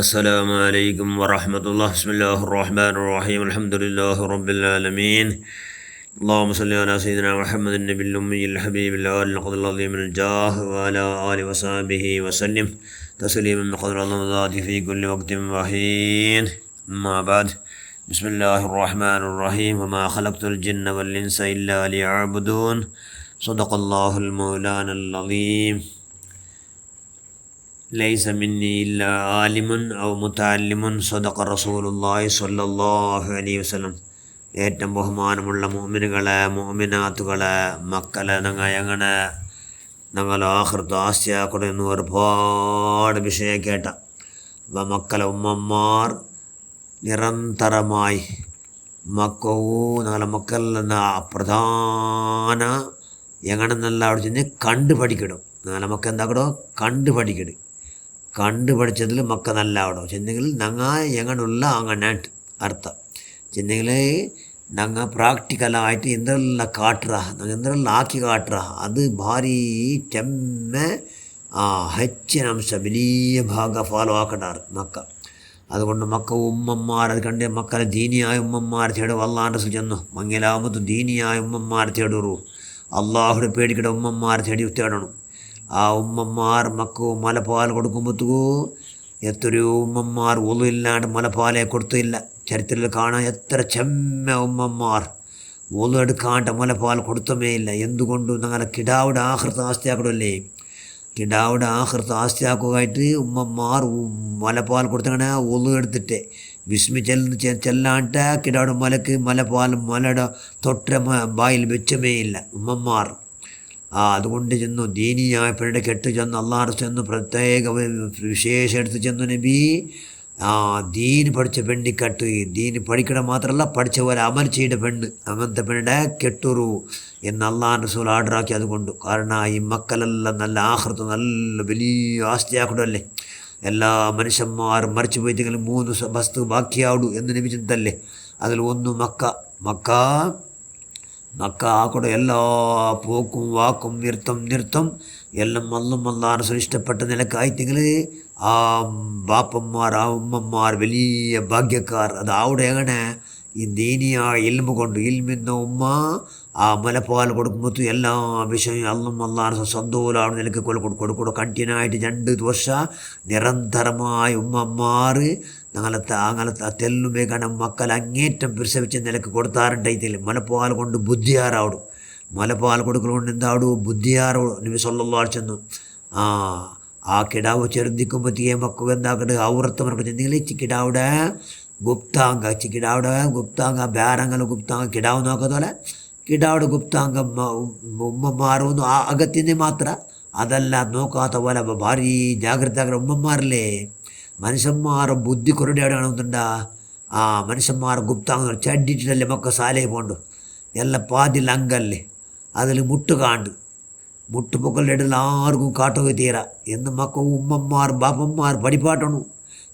السلام عليكم ورحمة الله. بسم الله الرحمن الرحيم. الحمد لله رب العالمين. اللهم صل على سيدنا محمد النبي الأمي الحبيب الآل القدر العظيم الجاه وعلى آله وصحبه وسلم تسليما بقدر الله في كل وقت وحين. أما بعد، بسم الله الرحمن الرحيم. وما خلقت الجن والإنس إلا ليعبدون. صدق الله المولانا العظيم. ലൈസ മിന്നി ഇല്ലാ ആലിമുൻ ഔ മുതഅല്ലിമുൻ സദഖ റസൂലുള്ളാഹി സ്വല്ലല്ലാഹു അലൈഹി വസല്ലം. ഏറ്റവും ബഹുമാനമുള്ള മുഅ്മിനുകളെ മുഅ്മിനാത്തുകളെ മക്കളെ ഞങ്ങൾ ആഖിറത്ത് ആസ്യാക്കൂടെ എന്ന് ഒരുപാട് വിഷയം കേട്ട മക്കളെ ഉമ്മമാർ നിരന്തരമായി ഞങ്ങളെ മക്കളിൽ പ്രധാന എങ്ങനെന്നല്ല അവിടെ ചെന്ന് കണ്ടുപഠിക്കണം. ഞങ്ങളെ മക്ക എന്താക്കടോ കണ്ടു പഠിച്ചതിൽ മക്ക നല്ല ആവടോ ചെന്നെങ്കിൽ ഞങ്ങ എങ്ങനെയുള്ള അങ്ങനായിട്ട് അർത്ഥം ചെന്നെങ്കിൽ ഞങ്ങൾ പ്രാക്ടിക്കലായിട്ട് എന്തെല്ലാം കാട്ടുക എന്തെല്ലാം ആക്കി കാട്ടുക അത് ഭാരി ചെമ്മ ಹೆಚ್ಚಿನ ಅಂಶ വലിയ ഭാഗം ഫാലോ ആക്കണ്ടാറ് മക്ക. അതുകൊണ്ട് മക്ക ഉമ്മമാർ അത് കണ്ട് മക്കളെ ദീനിയായ ഉമ്മമാർ തേടും. അള്ളാൻ്റെ ചെന്നു മങ്ങിലാമത്ത് ദീനിയായ ഉമ്മമാർ തേടൂറു. അള്ളാഹുടെ പേടിക്കട ഉമ്മമാർ തേടണം. ആ ഉമ്മമാർ മക്കു മുലപ്പാൽ കൊടുക്കുമ്പോഴത്തേക്കൂ എത്രയോ ഉമ്മമാർ ഒളില്ലാണ്ട് മുലപ്പാലെ കൊടുത്തില്ല. ചരിത്രത്തിൽ കാണാൻ എത്ര ചെമ്മ ഉമ്മമാർ ഒളു എടുക്കാണ്ട് മുലപ്പാൽ കൊടുത്തമേ ഇല്ല. എന്തുകൊണ്ട് ഞങ്ങളെ കിടാവിടെ ആഹൃത്ത് ആസ്തിയാക്കടല്ലേ, കിടാവിടെ ആഹൃത്ത് ആസ്തിയാക്കുമായിട്ട് ഉമ്മമാർ മുലപ്പാൽ കൊടുത്തങ്ങനെ ഒളു എടുത്തിട്ട് വിസ്മി ചെല്ലാണ്ട കിടാവിടെ മുലപ്പാൽ മുലയുടെ തൊട്ട ബായിൽ വെച്ചമേ ഇല്ല ഉമ്മമാർ. അതുകൊണ്ട് ചെന്നു ദീനിയായ പെണ്ണിൻ്റെ കെട്ട് ചെന്ന് അള്ളാഹ് ചെന്നു പ്രത്യേക വിശേഷം എടുത്ത് ചെന്നു നബി ദീന് പഠിച്ച പെണ്ണിക്കട്ട്. ദീന് പഠിക്കണം മാത്രമല്ല പഠിച്ച പോലെ അമൽ ചെയ്ത പെണ്ണ് അങ്ങനത്തെ പെണ്ണിൻ്റെ കെട്ടുറു എന്ന് അള്ളാഹ് റസൂൽ ആർഡറാക്കി. അതുകൊണ്ട് കാരണം ഈ മക്കളെല്ലാം നല്ല ആഹൃത്ത് നല്ല വലിയ ആസ്തിയാക്കടല്ലേ. എല്ലാ മനുഷ്യന്മാരും മരിച്ചു പോയിട്ടെങ്കിലും 3 വസ്തു ബാക്കിയാവൂ എന്ന് നബി ചിന്തല്ലേ. അതിൽ ഒന്ന് മക്ക ആക്കൂടെ എല്ലാ പോക്കും വാക്കും നിർത്തം എല്ലാം അല്ലാഹ് ഇഷ്ടപ്പെട്ട നിലക്കായിട്ടെങ്കിൽ ആ ബാപ്പന്മാർ ആ ഉമ്മമാർ വലിയ ഭാഗ്യക്കാർ. അത് അവിടെ എങ്ങനെ ഈ ദീനിയ ഇൽമ കൊണ്ട് ഇൽമിന്ന ഉമ്മ ആ മുലപ്പാൽ കൊടുക്കുമ്പോൾ എല്ലാ വിഷയം അല്ലാഹ് സന്തോഷമാണ് നിലക്ക് കൊടുക്കൂടെ കണ്ടിന്യൂയായിട്ട് 2 വർഷം നിരന്തരമായി ഉമ്മമാർ അങ്ങനത്തെ തെല്ലുമേ കാണാൻ മക്കൾ അങ്ങേറ്റം പ്രസവിച്ച നിലക്ക് കൊടുത്താറുണ്ടായിട്ടില്ല. മുലപ്പാൽ കൊണ്ട് ബുദ്ധിയാറാവിടും. മുലപ്പാൽ കൊടുക്കലുകൊണ്ട് എന്താവിടും ബുദ്ധിയാറോടും. നബി സല്ലല്ലാഹു അലൈഹി വസല്ലം ആ കിടാവ് ചെറുതിക്കുമ്പോഴത്തേക്ക് മക്കൾ എന്താക്കട്ട് ഔറത്തവർക്ക് ചെന്നെങ്കിൽ കിടാവിടെ ഗുപ്താംഗ ബേരങ്ങൾ ഗുപ്താംഗ കിടാവ് നോക്കത്തോലെ കിടാവിടെ ഗുപ്താംഗ ഉമ്മമാരൊന്നും ആ അകത്തിൻ്റെ മാത്ര അതല്ല നോക്കാത്ത പോലെ ഭാരി ജാഗ്രത ഉമ്മമാരില്ലേ. മനുഷ്യന്മാർ ബുദ്ധി കുറേ കാണുന്നുണ്ടാ. ആ മനുഷ്യന്മാർ ഗുപ്താംഗ ചടിച്ചിട്ടല്ലേ മക്ക സാലേ പോണ്ടു എല്ലാം പാതിൽ അങ്കല്ലേ അതിൽ മുട്ടുപൊക്കളുടെ ഇടയിൽ ആർക്കും കാട്ടുക തീരാ എന്ന് മക്ക ഉമ്മമാർ ബാപ്പന്മാർ പഠിപ്പാട്ടണു.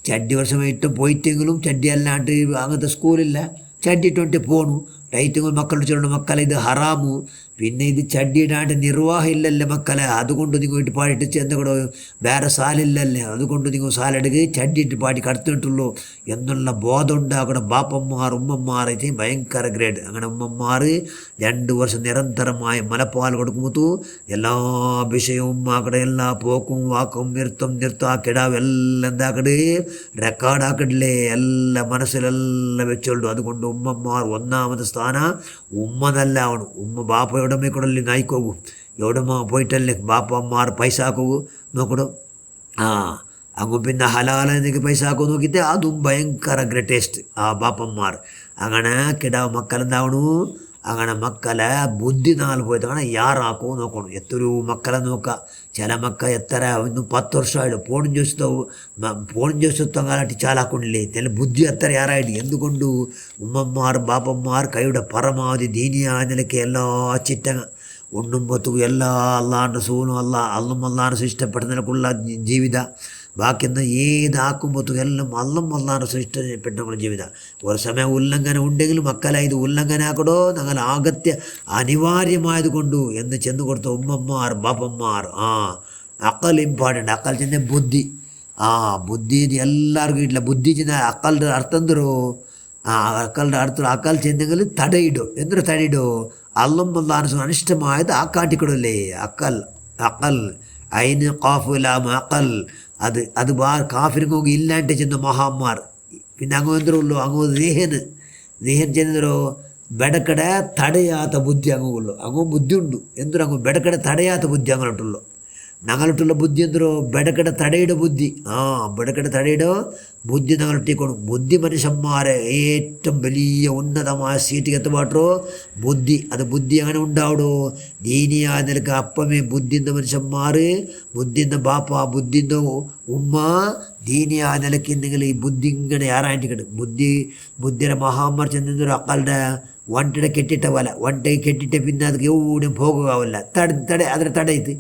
ചഡ്ഡി വർഷമായിട്ട് പോയിട്ടെങ്കിലും ചഡ്ഡി അല്ലാണ്ട് അങ്ങനത്തെ സ്കൂളില്ല ചഡ്ഡിട്ടോണ്ട് പോണു. ടൈറ്റെങ്കിലും മക്കളുടെ ചൊല്ലണം മക്കളെ ഇത് ഹറാമു. പിന്നെ ഇത് ചഡ്ഡിയിടാണ്ട് നിർവാഹം ഇല്ലല്ലേ മക്കളെ. അതുകൊണ്ട് നിങ്ങൾ ഇട്ട് പാടിയിട്ട് ചെന്നകൂടെ വേറെ സാലില്ലല്ലേ. അതുകൊണ്ട് നിങ്ങൾ സാലെടുക്ക് ചഡ്ഡിയിട്ട് പാടി കടത്തിട്ടുള്ളൂ എന്നുള്ള ബോധം ഉണ്ടാക്കണം ബാപ്പന്മാർ ഉമ്മമാർ. ഭയങ്കര ഗ്രേഡ്. അങ്ങനെ ഉമ്മമാർ 2 വർഷം നിരന്തരമായി മുലപ്പാൽ കൊടുക്കുമ്പോൾ എല്ലാ വിഷയവും ഉമ്മാക്കടെ എല്ലാ പോക്കും വാക്കും നിർത്തം ആ കിടാവ് എല്ലാം എന്താക്കട് റെക്കോർഡാക്കട്ടില്ലേ എല്ലാം മനസ്സിലെല്ലാം വെച്ചോളൂ. അതുകൊണ്ട് ഉമ്മമാർ ഒന്നാമത്തെ സ്ഥാനം ഉമ്മ നല്ല ആവണം. ഉമ്മ ബാപ്പ എവിടമേ കൂടല്ലേ നായിക്കോകൂ എവിടമ്മ പോയിട്ടല്ലേ ബാപ്പന്മാർ പൈസ ആക്കൂ നോക്കണു. അങ്ങ് പിന്നെ ഹലാലെന്നൊക്കെ പൈസ ആക്കൂ നോക്കിയിട്ട് അതും ഭയങ്കര ഗ്രേറ്റസ്റ്റ് ആ ബാപ്പന്മാർ. അങ്ങനെ കിടാവ് മക്കളെന്താവണു അങ്ങനെ മക്കളെ ബുദ്ധി പോയിട്ട് അങ്ങനെ യാറാക്കൂ നോക്കണം. എത്രയോ മക്കളെ നോക്കുക. ചില മക്ക എത്ര ഇന്ന് 10 വർഷമായിട്ട് ഫോണും ചോദിച്ചങ്ങാലായിട്ട് ചാലാക്കൊണ്ടില്ലേ ചില ബുദ്ധി എത്ര യാറായിട്ട്. എന്തുകൊണ്ട് ഉമ്മമാർ ബാപ്പന്മാർ കൈയുടെ പരമാവധി ദീനിയായ നിലയ്ക്ക് എല്ലാ ചിറ്റങ്ങ ഉണ്ണുമ്പോഴത്തേക്കും എല്ലാ അള്ളാഹുൻ്റെ സൂനും അള്ളാഹ് ഇഷ്ടപ്പെട്ട നിലക്കുള്ള ജീവിത ബാക്കി ഏതാക്കുമ്പോഴത്തേക്കും എല്ലാം അള്ളാഹ് ഇഷ്ടപ്പെട്ട ജീവിത. ഒരു സമയം ഉല്ലംഘനം ഉണ്ടെങ്കിലും മക്കളെ ഇത് ഉല്ലംഘനാക്കടോ ഞങ്ങൾ അകത്യ അനിവാര്യമായത് കൊണ്ടു എന്ന് ചെന്ന് കൊടുത്ത ഉമ്മമാർ ബാപ്പന്മാർ അക്കൽ ഇമ്പോർട്ടൻ്റ്. അക്കൽ ചെന്ന ബുദ്ധി ಬುದ್ಧಿ ಎಲ್ಲರಿಗೂ ಇಡ್ಲ ಬುದ್ಧಿ ಜನ ಅಕ್ಕಲ್ರ ಅರ್ಥ ಅಂದರು അക്കളുടെ അടുത്തുള്ള അക്കാൽ ചെന്നെങ്കിൽ തടയിടും എന്തൊരു തടയിടും അള്ളാഹു അനിഷ്ടമായത് ആക്കാട്ടിക്കൊടല്ലേ അക്കൽ അക്കൽ അയിന് കാഫുലാം അക്കൽ അത് കാഫിർക്ക് ഇല്ലാണ്ട് ചെന്ന മഹാന്മാർ പിന്നെ അങ്ങ് എന്തോ അങ്ങ് ദേഹൻ ചെന്നോ ಬೆಡಕಡೆ ತಡೆಯಾತ ಬುದ್ಧಿ ಅಂಗುಳ್ಳು ಅಂಗು ಬುದ್ಧಿ ಉಂಡು ಎಂದ್ರು ಅಂಗು ಬೆಡಕಡೆ ತಡೆಯಾತ ಬುದ್ಧಿ അങ്ങോട്ടുള്ളൂ ഞങ്ങളിട്ടുള്ള ബുദ്ധി എന്തോ ബെടക്കട തടയുടെ ബുദ്ധി ബെടക്കട തടയുടെ ബുദ്ധി ഞങ്ങളിട്ടിക്കൊണ്ടു ബുദ്ധി മനുഷ്യന്മാരെ ഏറ്റവും വലിയ ഉന്നതമായ സീറ്റിൽ എത്തുപാട്ടോ ബുദ്ധി അത് ബുദ്ധി അങ്ങനെ ഉണ്ടാവിടോ ദീനിയായ നിലക്ക് അപ്പമേ ബുദ്ധിന്ന മനുഷ്യന്മാർ ബുദ്ധിന്ന ബാപ്പ ബുദ്ധിന്ന ഉമ്മ ദീനിയായ നിലയ്ക്ക് എന്തെങ്കിലും ഈ ബുദ്ധി ഇങ്ങനെ ആറായിട്ട് ബുദ്ധിയുടെ മഹാന്മാർ ചെന്നൊരു അക്കളുടെ ಒಂಟೆಡೆ ಕೆಟ್ಟಿಟ್ಟ ವಲ ಒಂಟೆಗೆ ಕೆಟ್ಟಿಟ್ಟ പിന്നെ ಅದಕ್ಕೆ എവിടെയും പോകുകയാവില്ല അതിനെ തടയത്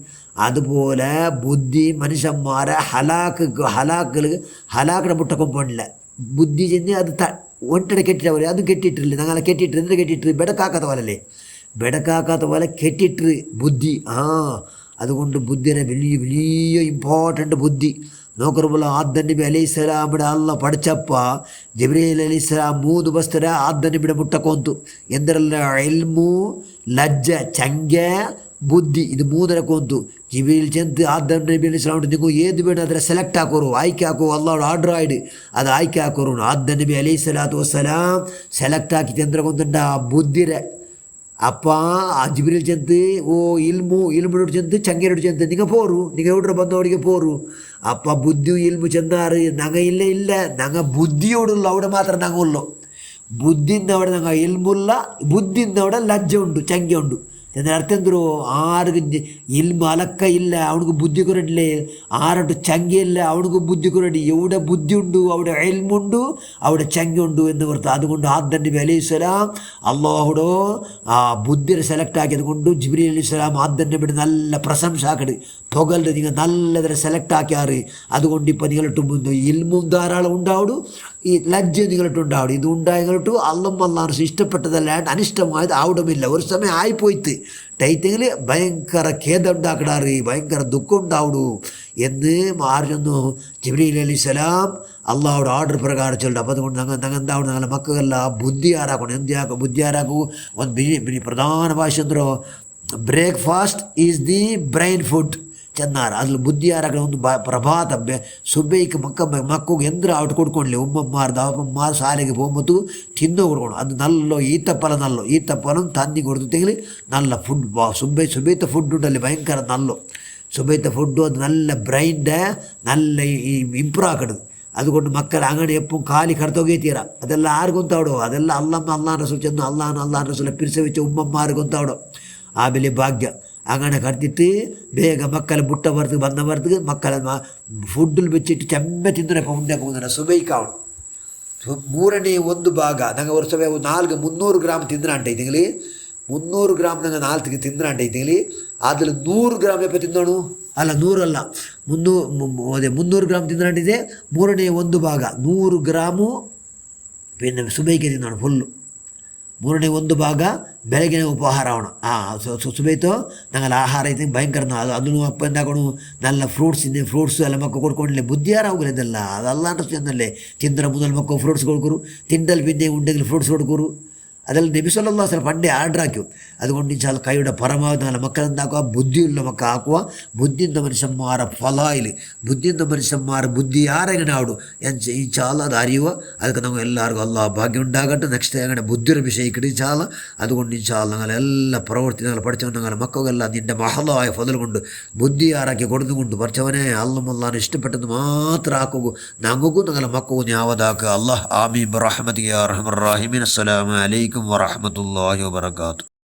അതുപോലെ ബുദ്ധി മനുഷ്യന്മാരെ ഹലാക്കിനെ മുട്ടക്കും പോണില്ല ബുദ്ധി ചെന്ന് അത് ഒൻറ്റടെ കെട്ടിട്ട പോലെ അതും കെട്ടിട്ടില്ല ഞങ്ങളെ കെട്ടിട്ട് എന്തിനു കെട്ടിട്ട് ബെടക്കാക്കാത്ത പോലല്ലേ ബെടക്കാക്കാത്ത പോലെ കെട്ടിട്ട് ബുദ്ധി അതുകൊണ്ട് ബുദ്ധിനെ വലിയ വലിയ ഇമ്പോർട്ടൻ്റ് ബുദ്ധി നോക്കറുമ്പോൾ ആദം നബി അലൈഹിസ്സലാമിടെ അല്ല പഠിച്ചപ്പ ജിബ്രീൽ അലൈഹിസ്സലാം 3 ಬಸ್ತರ ಆದಂ ನಬಿಡೆ ಮುಟ್ಟಕೊಂತು ಎಂದರಲ್ಲ ಇಲ್ಮು ಲಜ್ಜ ಚಂಗೆ ಬುದ್ಧಿ ಇದು 3 ಕೊಂತು ಜಿಬ್ರೀಲ್ ಚೆಂದು ಆದಂ ನಬಿ ಅಲೈಹಿಸ್ಸಲಾಂ ನೀವು ಏದು ಬೇಡ ಅದರ ಸೆಲೆಕ್ಟ್ ಹಾಕೋರು ಆಯ್ಕೆ ಹಾಕೋ ಅಲ್ಲಾಹ್ ಆರ್ಡರ್ ಆಯ್ಡು ಅದು ಆಯ್ಕೆ ಹಾಕೋರು ಆದಂ ನಬಿ ಅಲೈಹಿಸ್ಸಲಾತು ವಸ್ಸಲಾಂ ಸೆಲೆಕ್ಟ್ ಹಾಕಿ ಚಂದ್ರ ಕೊಂತಂಡ ಬುದ್ಧಿರೆ ಅಪ್ಪ ಜಿಬ್ರೀಲ್ ಚೆಂದು ಇಲ್ಮುನೋಡು ಚೆಂದು ಚಂಗೇನೋಡು ಚೆಂದು ನಿಂಗೆ ಪೋರು ನಿಂಗೆ ಎವ್ಡ್ರ ಬಂದವರಿಗೆ ಪೋರು ಅಪ್ಪ ಬುದ್ಧಿಯು ಇಲ್ಮು ചെന്നാറ് ഞങ്ങ ഇല്ല ഞങ്ങ ബുദ്ധിയോടുള്ള അവിടെ മാത്രം ഞങ്ങ ഉള്ളു ബുദ്ധിൻ്റെ അവിടെ ഞങ്ങ ഇൽമുള്ള ബുദ്ധിൻ്റെ അവിടെ ലജ്ജ ഉണ്ട് ചങ്ക ഉണ്ട് അതിൻ്റെ അർത്ഥം എന്തോ ആർക്ക് ഇൽമു അലക്ക ഇല്ല അവനക്ക് ബുദ്ധി കുറടില്ലേ ആരോട്ട് ചങ്കയില്ല അവനക്ക് ബുദ്ധി കുറടി എവിടെ ബുദ്ധി ഉണ്ട് അവിടെ ഇൽമുണ്ട് അവിടെ ചങ്ക ഉണ്ട് എന്ന് പറഞ്ഞത് അതുകൊണ്ട് ആദം നബി അലൈഹിസ്സലാം അള്ളാഹുടോ ബുദ്ധിയെ സെലക്ട് ആക്കിയത് കൊണ്ട് ജിബ്രീൽ അലൈഹിസ്സലാം ആദം നബിയുടെ നല്ല പ്രശംസ ആക്കട് പുകൾഡ് നിങ്ങൾ നല്ലതിനെ സെലക്ട് ആക്കിയാറ് അതുകൊണ്ട് ഇപ്പം നിങ്ങളിട്ട് ഇൽമും ധാരാളം ഉണ്ടാവിടും ഈ ലജ്ജ നിങ്ങളിട്ടുണ്ടാവും ഇത് ഉണ്ടായിട്ട് അള്ളാഹു ഇഷ്ടപ്പെട്ടതല്ലാണ്ട് അനിഷ്ടമായത് ആവിടമില്ല ഒരു സമയം ആയിപ്പോയിത്ത് ടൈറ്റെങ്കിൽ ഭയങ്കര ഖേദം ഉണ്ടാക്കിടാറ് ഭയങ്കര ദുഃഖം ഉണ്ടാവിടൂ എന്ന് മാറിയൊന്നു ജിബ്രീൽ അലൈഹിസ്സലാം അള്ളാഹുടെ ഓർഡർ പ്രകാരം ചൊല്ലുണ്ട് അപ്പോൾ അതുകൊണ്ട് ഞങ്ങൾ എന്താവണം ഞങ്ങളുടെ മക്കളെല്ല ബുദ്ധി ആരാക്കണം എന്തിയാക്കും ബുദ്ധി ആരാക്കൂ ಒಂದು ಪ್ರಧಾನ ಭಾಷೆ ಅಂದರು breakfast is the brain food ചെന്നാറ് അതിൽ ബുദ്ധി ആരാക്കണം ഒന്ന് പ്രഭാതം സുബൈക്ക് മക്കൾക്ക് എന്തൊരു അവിടെ കൊടുക്കണില്ലേ ഉമ്മമാർ ദാപ്പന്മാർ ശാലയ്ക്ക് പോകുമ്പോൾ തിന്നു കൊടുക്കണം അത് നല്ല ഈത്തപ്പലം തന്നി കൊടുത്തിട്ടെങ്കിൽ നല്ല ഫുഡ് സുബൈത്തെ ഫുഡ് ഉണ്ടല്ലേ ഭയങ്കര നല്ല സുബൈത്തെ ഫുഡും അത് നല്ല ബ്രെയിൻ്റെ നല്ല ഇമ്പ്രൂവ് ആക്കണത് അതുകൊണ്ട് മക്കൾ അങ്ങനെ എപ്പം കാലി കടത്തോകേ തീരാം അതെല്ലാം ആര് ഗൊന്താവിടോ അതെല്ലാം അള്ളാഹ് റസൂൽ ചെന്ന് അള്ളാഹ് റസൂലെ പിരിച്ചു ഉമ്മമാർ ഗൊന്താവിടോ ആ വലിയ ഭാഗ്യം അങ്ങനെ കടത്തിട്ട് ಬೇಗ ಮಕ್ಕಳ ಬುಟ್ಟ ಬರ್ತದೆ ಬಂದ ಬರ್ತದೆ ಮಕ್ಕಳ ಫುಡ್ಡಲ್ಲಿ ಬೆಚ್ಚಿಟ್ಟು ಚೆಮ್ಮೆ ತಿಂದರೆ ಉಂಡೆ പോകുന്ന സുബൈക്കാവണം 3/1 ഭാഗ ഞങ്ങൾ ഒരു സമയം 300 ഗ്രാം തിന്നാണ്ടൈತೆങ്കിൽ 300 ഗ്രാം ഞങ്ങൾ 4 തിന്നാണ്ടൈತೆങ്കിൽ അതിൽ 100 ഗ്രാം എപ്പോൾ തിന്നോണു ಅಲ್ಲ 100 ಅಲ್ಲ 300 ഗ്രാം ತಿಂದಾಂಟಿದೆ 3/1 ಭಾಗ 100 ಗ್ರಾಮು പിന്നെ സുബൈക്ക് തിന്നോണം ഫുള്ള് 3/1 ಭಾಗ ಬೆಳಗಿನ ಉಪಹಾರ ಆವಣ ಸುಬೈತು ഞങ്ങൾ ಆಹಾರ ಐತೆ ಭಯಂಕರ ಅದನ್ನು ಅಪ್ಪ ಎಂದಾಕೊಂಡು നല്ല ഫ്രൂട്ട്സ് ಎಲ್ಲ ಮಕ್ಕಳು ಕೊಡ್ಕೊಂಡಿಲ್ಲ ബുദ്ധി ആരാവുകയില്ല ഇതല്ല അതല്ലാണ്ട് ചെന്നല്ലേ തിന്നറ മുതൽ മക്കൾ ഫ്രൂട്ട്സ് കൊടുക്കുರು തിണ്ടൽ പിന്നെ ഉണ്ടെങ്കിൽ ഫ്രൂട്ട്സ് കൊടുക്കുರು അതെല്ലാം നബി സല്ലല്ലാഹു അലൈഹി വസല്ലം പണ്ടേ ആർഡർ ആക്കും അതുകൊണ്ട് ഇൻഷാല്ല കൈയുടെ പരമാവധി ഞങ്ങളുടെ മക്കൾ എന്താക്കുക ബുദ്ധിയുള്ള മക്കൾ ആക്കുക ബുദ്ധിയുള്ള മനുഷ്യന്മാരെ ഫലായിൽ ബുദ്ധിയുള്ള മനുഷ്യന്മാർ ബുദ്ധി ആരെങ്ങനെ ആവിടും ഇൻഷാല്ല അത് അറിയുക അതൊക്കെ നമുക്ക് എല്ലാവർക്കും അള്ളാഹ് ഭാഗ്യം ഉണ്ടാകട്ടെ നെക്സ്റ്റ് അങ്ങനെ ബുദ്ധിയുടെ വിഷയിക്കട്ടെ ഇൻഷാല്ല അതുകൊണ്ട് ഇൻഷാല്ല ഞങ്ങളെല്ലാ പ്രവൃത്തി ഞങ്ങൾ പഠിച്ചവൻ ഞങ്ങളുടെ മക്കൾക്കെല്ലാം നിൻ്റെ മഹലായ ഫضൽ കൊണ്ട് ബുദ്ധി ആറാക്കി കൊടുത്തുകൊണ്ട് പഠിച്ചവനെ അള്ളാഹ് ഇഷ്ടപ്പെട്ടത് മാത്രം ആക്കുക ഞങ്ങൾക്കും ഞങ്ങളുടെ മക്കൾക്കും ഞാവതാക്കുക അള്ളാഹ് ആമീൻ ബിറഹ്മതിക യാ അർഹമർ റഹീമീൻ അസ്സലാമു അലൈക്കും വറഹ്മത്തുള്ളാഹി വബറകാതുഹു.